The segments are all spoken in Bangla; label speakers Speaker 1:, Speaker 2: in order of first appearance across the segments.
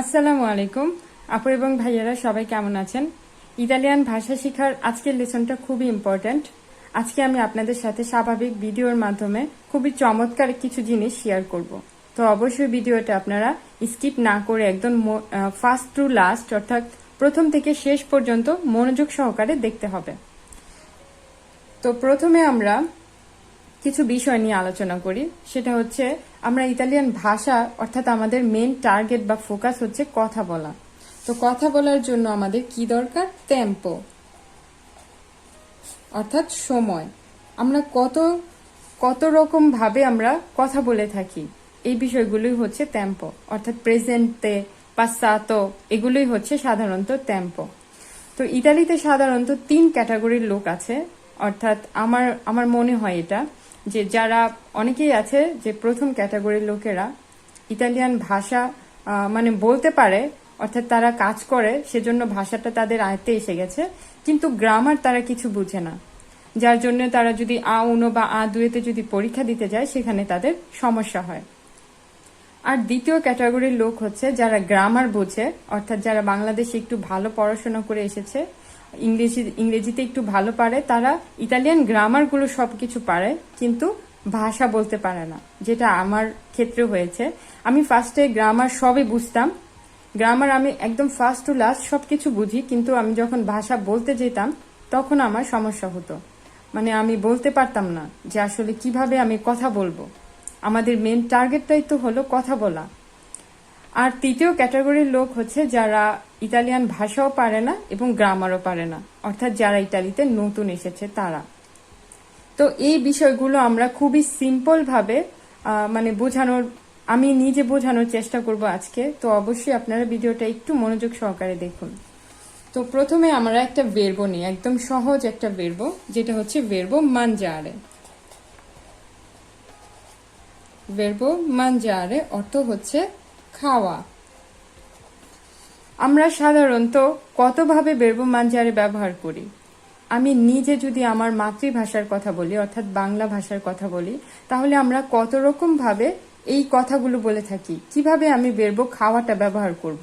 Speaker 1: আসসালামু আলাইকুম আপু এবং ভাইয়ারা সবাই কেমন আছেন। ইতালিয়ান ভাষা শেখার আজকের লেসনটা খুবই ইম্পর্ট্যান্ট। আজকে আমি আপনাদের সাথে স্বাভাবিক ভিডিওর মাধ্যমে খুবই চমৎকার কিছু জিনিস শেয়ার করব। তো অবশ্যই ভিডিওটা আপনারা স্কিপ না করে একদম ফার্স্ট টু লাস্ট অর্থাৎ প্রথম থেকে শেষ পর্যন্ত মনোযোগ সহকারে দেখতে হবে। তো প্রথমে আমরা কিছু বিষয় নিয়ে আলোচনা করি, সেটা হচ্ছে আমরা ইতালিয়ান ভাষা অর্থাৎ আমাদের মেন টার্গেট বা ফোকাস হচ্ছে কথা বলা। তো কথা বলার জন্য আমাদের কি দরকার? টেম্পো অর্থাৎ সময়। আমরা কত রকম ভাবে আমরা কথা বলে থাকি, এই বিষয়গুলোই হচ্ছে টেম্পো অর্থাৎ প্রেজেন্টে, পাসাতো, এগুলোই হচ্ছে সাধারণত টেম্পো। তো ইতালিতে সাধারণত 3 ক্যাটাগরির লোক আছে, অর্থাৎ আমার মনে হয় এটা যে যারা অনেকেই আছে যে প্রথম ক্যাটাগরির লোকেরা ইতালিয়ান ভাষা মানে বলতে পারে, অর্থাৎ তারা কাজ করে সেজন্য ভাষাটা তাদের আয়ত্তে এসে গেছে, কিন্তু গ্রামার তারা কিছু বুঝে না, যার জন্য তারা যদি আ উনো বা আ দুয়েতে যদি পরীক্ষা দিতে যায় সেখানে তাদের সমস্যা হয়। আর দ্বিতীয় ক্যাটাগরির লোক হচ্ছে যারা গ্রামার বোঝে, অর্থাৎ যারা বাংলাদেশে একটু ভালো পড়াশোনা করে এসেছে, ইংরেজিতে একটু ভালো পারে, তারা ইতালিয়ান গ্রামারগুলো সবকিছু পারে কিন্তু ভাষা বলতে পারে না, যেটা আমার ক্ষেত্রে হয়েছে। আমি ফার্স্টে গ্রামার সবই বুঝতাম, গ্রামার আমি একদম ফার্স্ট টু লাস্ট সবকিছু বুঝি, কিন্তু আমি যখন ভাষা বলতে যেতাম তখন আমার সমস্যা হতো, মানে আমি বলতে পারতাম না যে আসলে কিভাবে আমি কথা বলবো। আমাদের মেন টার্গেটটাই তো হলো কথা বলা। আর তৃতীয় ক্যাটাগরির লোক হচ্ছে যারা ইতালিয়ান ভাষাও পারে না এবং গ্রামারও পারে না, অর্থাৎ যারা ইতালিতে নতুন এসেছে তারা। তো এই বিষয়গুলো আমরা খুবই সিম্পল ভাবে মানে আমি নিজে বোঝানোর চেষ্টা করব আজকে। তো অবশ্যই আপনারা ভিডিওটা একটু মনোযোগ সহকারে দেখুন। তো প্রথমে আমরা একটা ভার্ব নিই, একদম সহজ একটা ভার্ব, যেটা হচ্ছে ভার্বো মানজারে। ভার্বো মানজারে অর্থ হচ্ছে খাওয়া। আমরা সাধারণত কতভাবে ভার্বো মানজারে ব্যবহার করি? আমি নিজে যদি আমার মাতৃভাষার কথা বলি, অর্থাৎ বাংলা ভাষার কথা বলি, তাহলে আমরা কত রকম ভাবে এই কথাগুলো বলে থাকি। কিভাবে আমি ভার্বো খাওয়াটা ব্যবহার করব।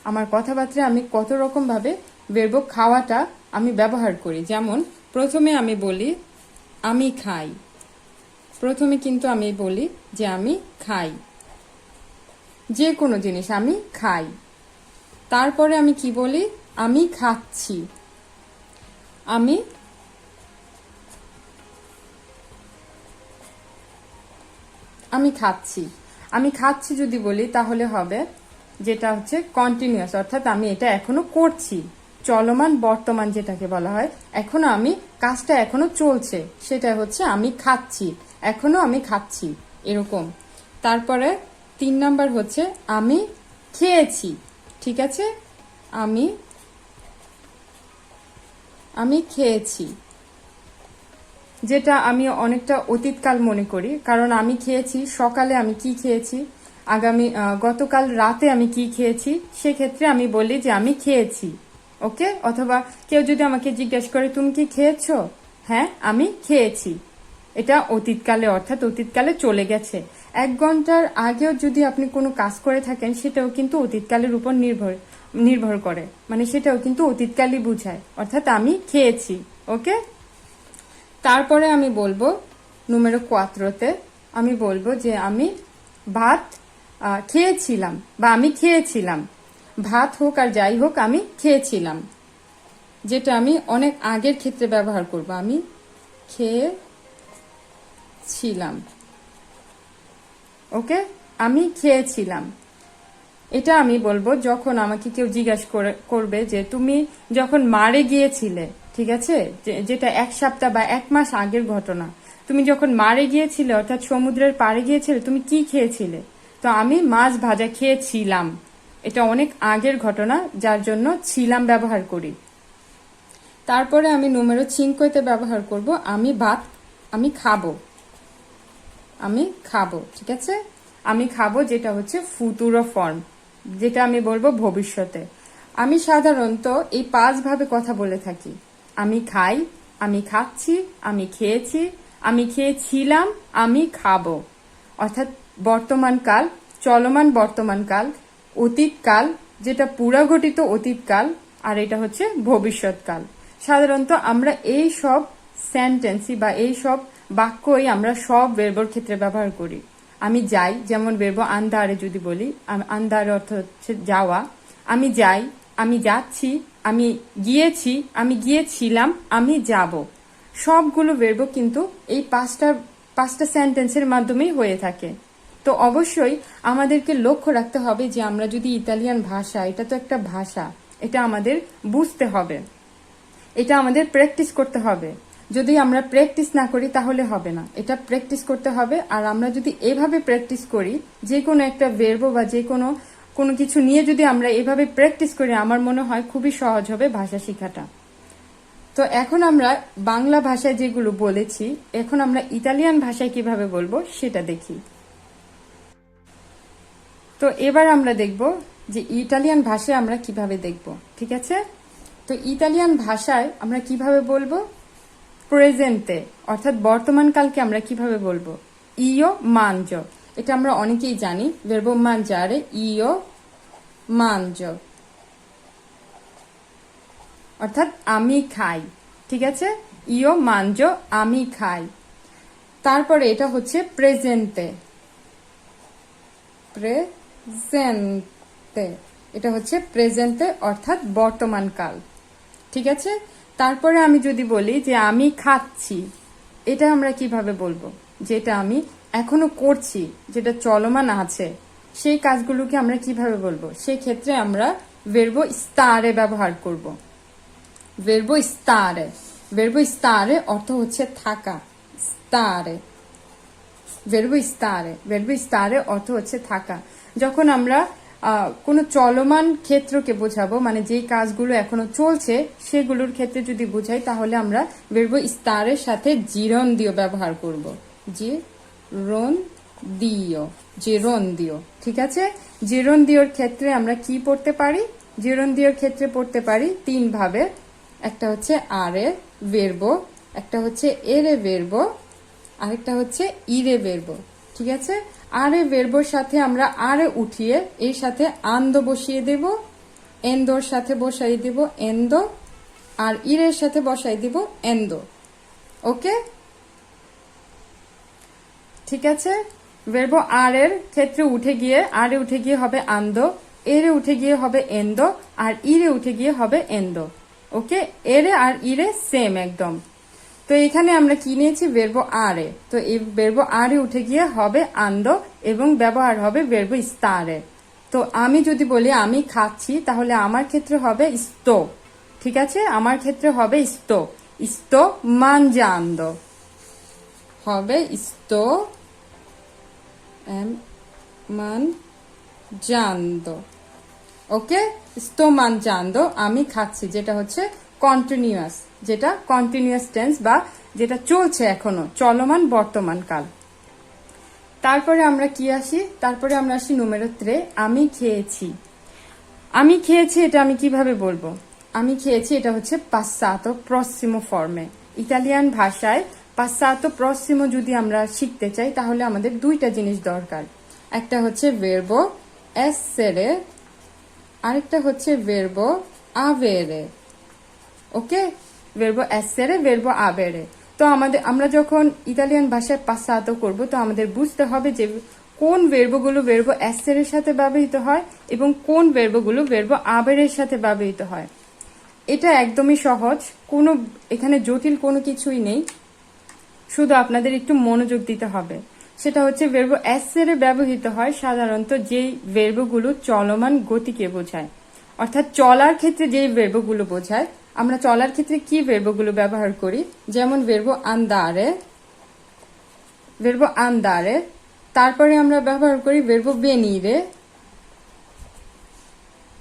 Speaker 1: আমার কথাবার্তায় আমি কত রকম ভাবে ভার্বো খাওয়াটা আমি ব্যবহার করি। যেমন প্রথমে আমি বলি আমি খাই, প্রথমে কিন্তু আমি বলি যে আমি খাই, যে কোনো জিনিস আমি খাই। তারপরে আমি কি বলি? আমি খাচ্ছি। আমি খাচ্ছি। আমি খাচ্ছি যদি বলি তাহলে হবে যেটা হচ্ছে কন্টিনিউয়াস, অর্থাৎ আমি এটা এখনো করছি, চলমান বর্তমান যেটাকে বলা হয়, এখনো আমি কাজটা এখনো চলছে, সেটা হচ্ছে আমি খাচ্ছি, এখনো আমি খাচ্ছি, এরকম। তারপরে 3 নাম্বার হচ্ছে আমি খেয়েছি। ঠিক আছে, আমি খেয়েছি, যেটা আমি অনেকটা অতীতকাল মনে করি, কারণ আমি খেয়েছি সকালে, আমি কি খেয়েছি, গতকাল রাতে আমি কি খেয়েছি, সেক্ষেত্রে আমি বলি যে আমি খেয়েছি। ওকে, অথবা কেউ যদি আমাকে জিজ্ঞেস করে তুমি কি খেয়েছো, হ্যাঁ আমি খেয়েছি, এটা অতীতকালে, অর্থাৎ অতীতকালে চলে গেছে। 1 ঘন্টার আগেও যদি আপনি কোনো কাজ করে থাকেন সেটাও কিন্তু অতীতকালের উপর নির্ভর করে, মানে সেটাও কিন্তু অতীতকালই বুঝায়, অর্থাৎ আমি খেয়েছি। ওকে, তারপরে আমি বলবো নুমেরো 4তে আমি বলবো যে আমি ভাত খেয়েছিলাম, বা আমি খেয়েছিলাম, ভাত হোক আর যাই হোক আমি খেয়েছিলাম, যেটা আমি অনেক আগের ক্ষেত্রে ব্যবহার করব। আমি খেয়েছিলাম। ওকে, আমি খেয়েছিলাম, এটা আমি বলবো যখন আমাকে কেউ জিজ্ঞাসা করবে যে তুমি যখন মারে গিয়েছিলে, ঠিক আছে, যেটা 1 সপ্তাহ বা 1 মাস আগের ঘটনা, তুমি যখন মারে গিয়েছিলে অর্থাৎ সমুদ্রের পাড়ে গিয়েছিলে, তুমি কি খেয়েছিলে? তো আমি মাছ ভাজা খেয়েছিলাম, এটা অনেক আগের ঘটনা, যার জন্য ছিলাম ব্যবহার করি। তারপরে আমি নুমেরো 5তে ব্যবহার করব আমি খাবো। ঠিক আছে, আমি খাবো, যেটা হচ্ছে ফুতুরো ফর্ম, যেটা আমি বলবো ভবিষ্যতে। আমি সাধারণত এই 5 ভাবে কথা বলে থাকি। আমি খাই, আমি খাচ্ছি, আমি খেয়েছি, আমি খেয়েছিলাম, আমি খাবো, অর্থাৎ বর্তমান কাল, চলমান বর্তমান কাল, অতীতকাল, যেটা পুরাঘটিত অতীতকাল, আর এটা হচ্ছে ভবিষ্যৎকাল। সাধারণত আমরা এই সব সেন্টেন্সই বা এই সব বাক্যই আমরা সব ভার্বর ক্ষেত্রে ব্যবহার করি। আমি যাই, যেমন ভার্ব আন্দারে যদি বলি, আন্দারে অর্থ হচ্ছে যাওয়া। আমি যাই, আমি যাচ্ছি, আমি গিয়েছি, আমি গিয়েছিলাম, আমি যাব। সবগুলো ভার্ব কিন্তু এই পাঁচটা সেন্টেন্সের মাধ্যমেই হয়ে থাকে। তো অবশ্যই আমাদেরকে লক্ষ্য রাখতে হবে যে আমরা যদি ইতালিয়ান ভাষা, এটা তো একটা ভাষা, এটা আমাদের বুঝতে হবে, এটা আমাদের প্র্যাকটিস করতে হবে। যদি আমরা প্র্যাকটিস না করি তাহলে হবে না, এটা প্র্যাকটিস করতে হবে। আর আমরা যদি এভাবে প্র্যাকটিস করি, যে কোনো একটা ভার্ব বা যে কোনো কিছু নিয়ে যদি আমরা এভাবে প্র্যাকটিস করি, আমার মনে হয় খুবই সহজ হবে ভাষা শেখাটা। তো এখন আমরা বাংলা ভাষায় যেগুলো বলেছি, এখন আমরা ইতালিয়ান ভাষায় কিভাবে বলবো সেটা দেখি। তো এবার আমরা দেখব যে ইটালিয়ান ভাষায় আমরা কিভাবে দেখব, ঠিক আছে? তো ইতালিয়ান ভাষায় আমরা কিভাবে বলবো প্রেজেন্টে, অর্থাৎ বর্তমান কালকে আমরা কিভাবে বলবো ইও মানজো। এটা আমরা অনেকেই জানি, ভার্বো মানজারে ইও মানজো, অর্থাৎ আমি খাই, ঠিক আছে? ইও মানজো, আমি খাই। তারপরে এটা হচ্ছে প্রেজেন্টে, প্রেজেন্টে, এটা হচ্ছে প্রেজেন্টে অর্থাৎ বর্তমান কাল, ঠিক আছে? তারপরে আমি যদি বলি যে আমি খাচ্ছি, এটা আমরা কিভাবে বলবো? যেটা আমি এখনো করছি, যেটা চলমান আছে, সেই কাজগুলোকে আমরা কিভাবে বলবো? সেই ক্ষেত্রে আমরা ভার্বো স্তারে ব্যবহার করব। ভার্বো স্তারে, ভার্বো স্তারে অর্থ হচ্ছে থাকা, স্তারে, ভার্বো স্তারে, ভার্বো স্তারে অর্থ হচ্ছে থাকা। যখন আমরা কোনো চলমান ক্ষেত্রকে বোঝাবো, মানে যে কাজগুলো এখনো চলছে সেগুলোর ক্ষেত্রে যদি বোঝাই, তাহলে আমরা ভার্বো স্তারের সাথে জিরন্দিও ব্যবহার করব। জিরন্দিও, ঠিক আছে? জিরন্দিওর ক্ষেত্রে আমরা কি পড়তে পারি? জিরন্দিওর ক্ষেত্রে পড়তে পারি তিন ভাবে। একটা হচ্ছে আরে ভার্বো, একটা হচ্ছে এরে ভার্বো, আরেকটা হচ্ছে ইরে ভার্বো, ঠিক আছে? আরে ভার্বোর সাথে আমরা আরে উঠিয়ে এর সাথে আন্দো বসিয়ে দেব, এন্দোর সাথে বসাই দেব এন্দো, আর ইরের সাথে বসাই দেব এন্দো। ওকে, ঠিক আছে? ভার্বো আরের ক্ষেত্রে উঠে গিয়ে, আরে উঠে গিয়ে হবে আন্দো, এরে উঠে গিয়ে হবে এন্দো, আর ইরে উঠে গিয়ে হবে এন্দো। ওকে, এরে আর ইরে সেম একদম। তো এখানে আমরা কি নিয়েছি? ভার্বো আরে। তো এই ভার্বো আরে উঠে গিয়ে হবে আন্দো এবং ব্যবহার হবে ভার্বো স্তারে। তো আমি যদি বলি আমি খাচ্ছি, তাহলে আমার ক্ষেত্রে হবে স্তো, ঠিক আছে? আমার ক্ষেত্রে হবে স্তো, স্তো mangiando, হবে স্তো mangiando। ওকে, স্তো mangiando, আমি খাচ্ছি, যেটা হচ্ছে কন্টিনিউয়াস, যেটা কন্টিনিউয়াস টেন্স বা যেটা চলছে এখনো, চলমান বর্তমান কাল। তারপরে আমরা কি আসি? তারপরে আমরা আসি নুমেরো 3, আমি খেয়েছি। আমি খেয়েছি এটা আমি কিভাবে বলবো? আমি খেয়েছি এটা হচ্ছে passato prossimo ফর্মে। ইতালিয়ান ভাষায় passato prossimo যদি আমরা শিখতে চাই, তাহলে আমাদের দুইটা জিনিস দরকার। একটা হচ্ছে ভার্বো essere, আরেকটা হচ্ছে ভার্বো avere। ওকে, ভার্বো essere, ভার্বো avere। তো আমরা যখন ইতালিয়ান ভাষায় passato করব, তো আমাদের বুঝতে হবে যে কোন ভার্বগুলো ভার্বো essere এর সাথে ব্যবহৃত হয় এবং কোন ভার্বগুলো ভার্বো avere এর সাথে ব্যবহৃত হয়। এটা একদমই সহজ, কোনো এখানে জটিল কোনো কিছুই নেই, শুধু আপনাদের একটু মনোযোগ দিতে হবে। সেটা হচ্ছে ভার্বো essere ব্যবহৃত হয় সাধারণত যেই ভার্বগুলো চলমান গতিকে বোঝায়, অর্থাৎ চলার ক্ষেত্রে যেই ভার্বগুলো বোঝায়। আমরা চলার ক্ষেত্রে কি ভার্বগুলো ব্যবহার করি? যেমন ভার্বো আন্দারে, ভার্বো আন্দারে। তারপরে আমরা ব্যবহার করি ভার্বো venire,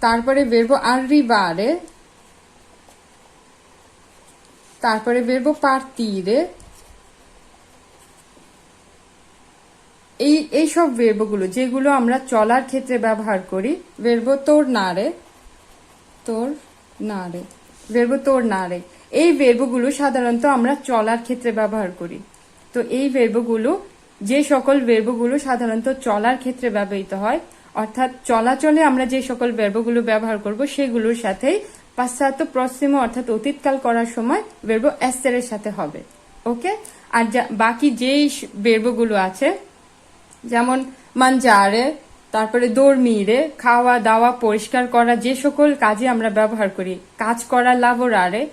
Speaker 1: তারপরে ভার্বো arrivare, তারপরে ভার্বো partire। এই সব ভার্বগুলো যেগুলো আমরা চলার ক্ষেত্রে ব্যবহার করি, ভার্বো tornare, ভার্বো tornare, এই ভার্বগুলো সাধারণত আমরা চলার ক্ষেত্রে ব্যবহার করি। তো এই ভার্বগুলো, যে সকল ভার্বগুলো সাধারণত চলার ক্ষেত্রে ব্যবহৃত হয়, অর্থাৎ চলাচলে আমরা যে সকল ভার্বগুলো ব্যবহার করব সেগুলোর সাথেই passato prossimo অর্থাৎ অতীতকাল করার সময় ভার্ব essere এর সাথে হবে। ওকে, আর বাকি যেই ভার্বগুলো আছে যেমন mangiare, তারপরে dormire, খাওয়া দাওয়া, পরিষ্কার করা, যে সকল কাজে আমরা ব্যবহার করি, কাজ করা lavorare,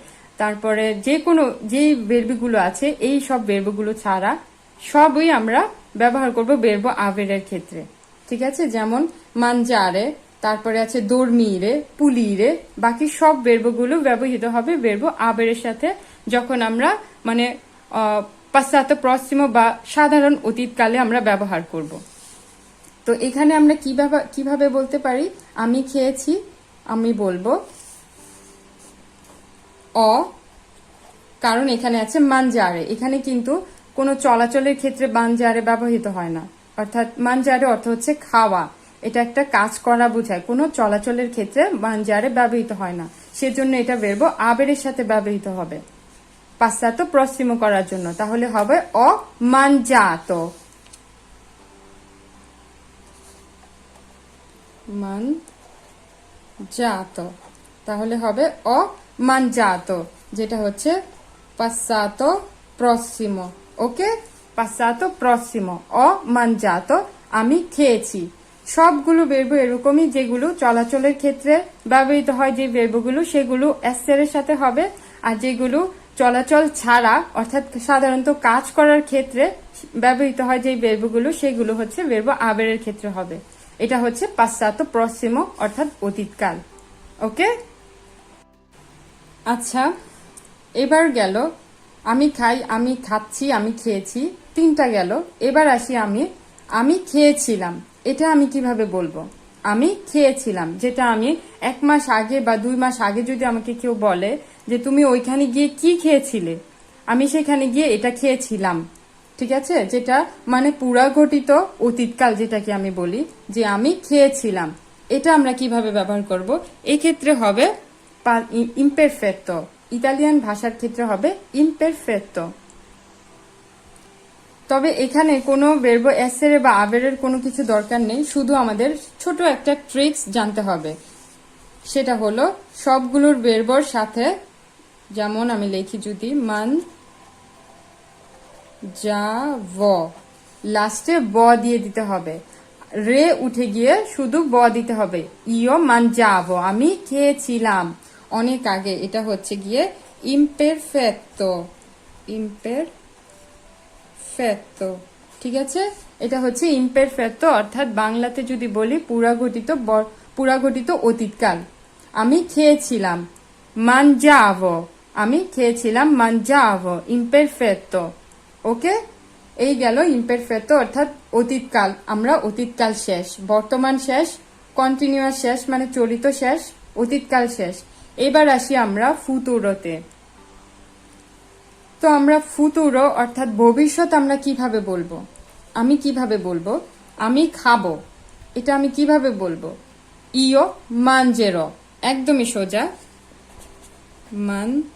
Speaker 1: তারপরে যে কোনো যে ভার্বগুলো আছে এই সব ভার্বগুলো ছাড়া সবই আমরা ব্যবহার করব ভার্ব avere এর ক্ষেত্রে। ঠিক আছে, যেমন mangiare, তারপরে আছে dormire, pulire, বাকি সব ভার্বগুলো ব্যবহৃত হবে ভার্ব avere এর সাথে যখন আমরা মানে passato prossimo বা সাধারণ অতীতকালে আমরা ব্যবহার করব। তো এখানে আমরা কিভাবে বলতে পারি আমি খেয়েছি, আমি বলবো অ, কারণ এখানে আছে mangiare, এখানে কিন্তু কোনো চলাচলের ক্ষেত্রে mangiare ব্যবহৃত হয় না, অর্থাৎ mangiare অর্থ হচ্ছে খাওয়া, এটা একটা কাজ করা বোঝায়, কোনো চলাচলের ক্ষেত্রে mangiare ব্যবহৃত হয় না, সেজন্য এটা ভার্ব avere এর সাথে ব্যবহৃত হবে passato prossimo করার জন্য। তাহলে হবে ho mangiato, mangiato, তাহলে হবে ho mangiato, যেটা হচ্ছে passato prossimo। ওকে, passato prossimo, ho mangiato, আমি খেয়েছি। সবগুলো ভার্ব এরকমই, যেগুলো চলাচলের ক্ষেত্রে ব্যবহৃত হয় যে ভার্বগুলো সেগুলো essere এর সাথে হবে, আর যেগুলো চলাচল ছাড়া অর্থাৎ সাধারণত কাজ করার ক্ষেত্রে ব্যবহৃত হয় যে ভার্বগুলো সেগুলো হচ্ছে ভার্ব avere এর ক্ষেত্রে হবে। এটা হচ্ছে passato prossimo অর্থাৎ অতীতকাল। ওকে, আচ্ছা, এবার গেল আমি খাই, আমি খাচ্ছি, আমি খেয়েছি, তিনটা গেল। এবার আসি আমি খেয়েছিলাম, এটা আমি কিভাবে বলবো? আমি খেয়েছিলাম, যেটা আমি 1 মাস আগে বা 2 মাস আগে যদি আমাকে কেউ বলে যে তুমি ওইখানে গিয়ে কি খেয়েছিলে, আমি সেখানে গিয়ে এটা খেয়েছিলাম। ঠিক আছে, যেটা মানে পুরাঘটিত অতীতকাল, যেটাকে আমি বলি যে আমি খেয়েছিলাম, এটা আমরা কিভাবে ব্যবহার করব? এই ক্ষেত্রে হবে imperfetto, ইতালিয়ান ভাষার ক্ষেত্রে হবে imperfetto। তবে এখানে কোনো ভার্ব essere বা avere কোনো কিছু দরকার নেই, শুধু আমাদের ছোট একটা ট্রিক্স জানতে হবে, সেটা হলো সবগুলোর ভার্বর সাথে, যেমন আমি লিখি যদি mangiavo, লাস্টে ব দিয়ে দিতে হবে, রে উঠে গিয়ে শুধু ব দিতে হবে, io mangiavo, আমি খেয়েছিলাম অনেক আগে, এটা হচ্ছে গিয়ে imperfetto, imperfetto। ঠিক আছে, এটা হচ্ছে imperfetto, অর্থাৎ বাংলাতে যদি বলি পুরাঘটিত অতীতকাল। আমি খেয়েছিলাম mangiavo, আমি খেয়েছিলাম mangiavo, imperfetto। ওকে, এই গেল imperfetto অর্থাৎ অতীতকাল। আমরা অতীতকাল শেষ, বর্তমান শেষ, কন্টিনিউয়াস শেষ মানে চলিত শেষ, অতীতকাল শেষ। এবার আসি আমরা ফুতুরোতে। তো আমরা ফুতুরো অর্থাৎ ভবিষ্যৎ আমরা কিভাবে বলবো? আমি কিভাবে বলবো আমি খাবো, এটা আমি কিভাবে বলবো? io mangerò, একদমই সোজা, mangerò,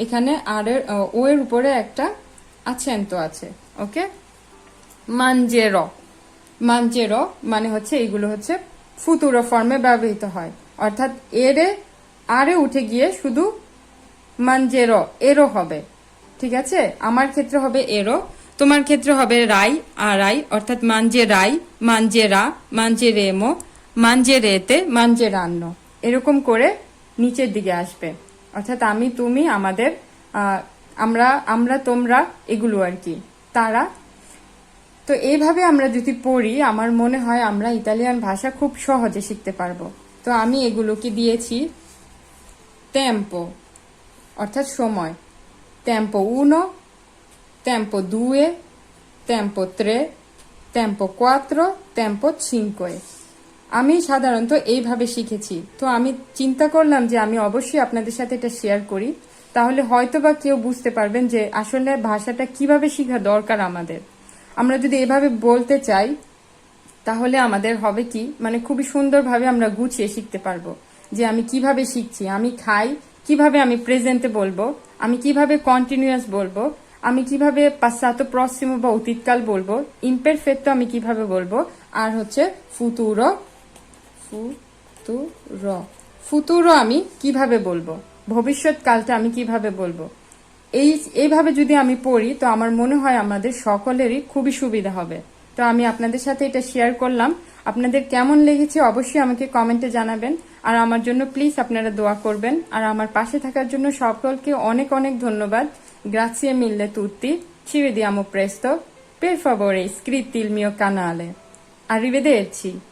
Speaker 1: এখানে আর এর ও এর উপরে একটা accento আছে। ওকে, mangerò মানে হচ্ছে এইগুলো হচ্ছে ফুতুরো ফর্মে ব্যবহৃত হয়, অর্থাৎ আরে উঠে গিয়ে শুধু mangerò এরো হবে। ঠিক আছে, আমার ক্ষেত্রে হবে এরো, তোমার ক্ষেত্রে হবে রাই আরাই, অর্থাৎ mangerai, mangerà, mangeremo, mangerete, mangeranno, এরকম করে নিচের দিকে আসবে, অর্থাৎ আমি, তুমি, আমাদের, আমরা, তোমরা, এগুলো আর কি, তারা। তো এইভাবে আমরা যদি পড়ি আমার মনে হয় আমরা ইতালিয়ান ভাষা খুব সহজে শিখতে পারবো। তো আমি এগুলোকে দিয়েছি tempo অর্থাৎ সময়, tempo 1, tempo 2, tempo 3, tempo 4, tempo 5। আমি সাধারণত এইভাবে শিখেছি, তো আমি চিন্তা করলাম যে আমি অবশ্যই আপনাদের সাথে এটা শেয়ার করি, তাহলে হয়তোবা কেউ বুঝতে পারবেন যে আসলে ভাষাটা কিভাবে শেখা দরকার আমাদের। আমরা যদি এভাবে বলতে চাই তাহলে আমাদের হবে কি, মানে খুবই সুন্দরভাবে আমরা গুছিয়ে শিখতে পারবো যে আমি কিভাবে শিখছি, আমি খাই কিভাবে, আমি প্রেজেন্টে বলবো, আমি কিভাবে কন্টিনিউয়াস বলবো, আমি কিভাবে passato prossimo বা অতীতকাল বলবো, imperfetto আমি কিভাবে বলবো, আর হচ্ছে futuro futuro আমি কিভাবে বলবো, ভবিষ্যৎকালটা আমি কিভাবে বলবো। এইভাবে যদি আমি পড়ি তো আমার মনে হয় আমাদের সকলেরই খুবই সুবিধা হবে। তো আমি আপনাদের সাথে এটা শেয়ার করলাম। আপনাদের কেমন লেগেছে অবশ্যই আমাকে কমেন্টে জানাবেন, আর আমার জন্য প্লিজ আপনারা দোয়া করবেন, আর আমার পাশে থাকার জন্য সকলকে অনেক অনেক ধন্যবাদ। Grazie mille tutti, ci vediamo presto, per favore iscritti il mio canale. Arrivederci.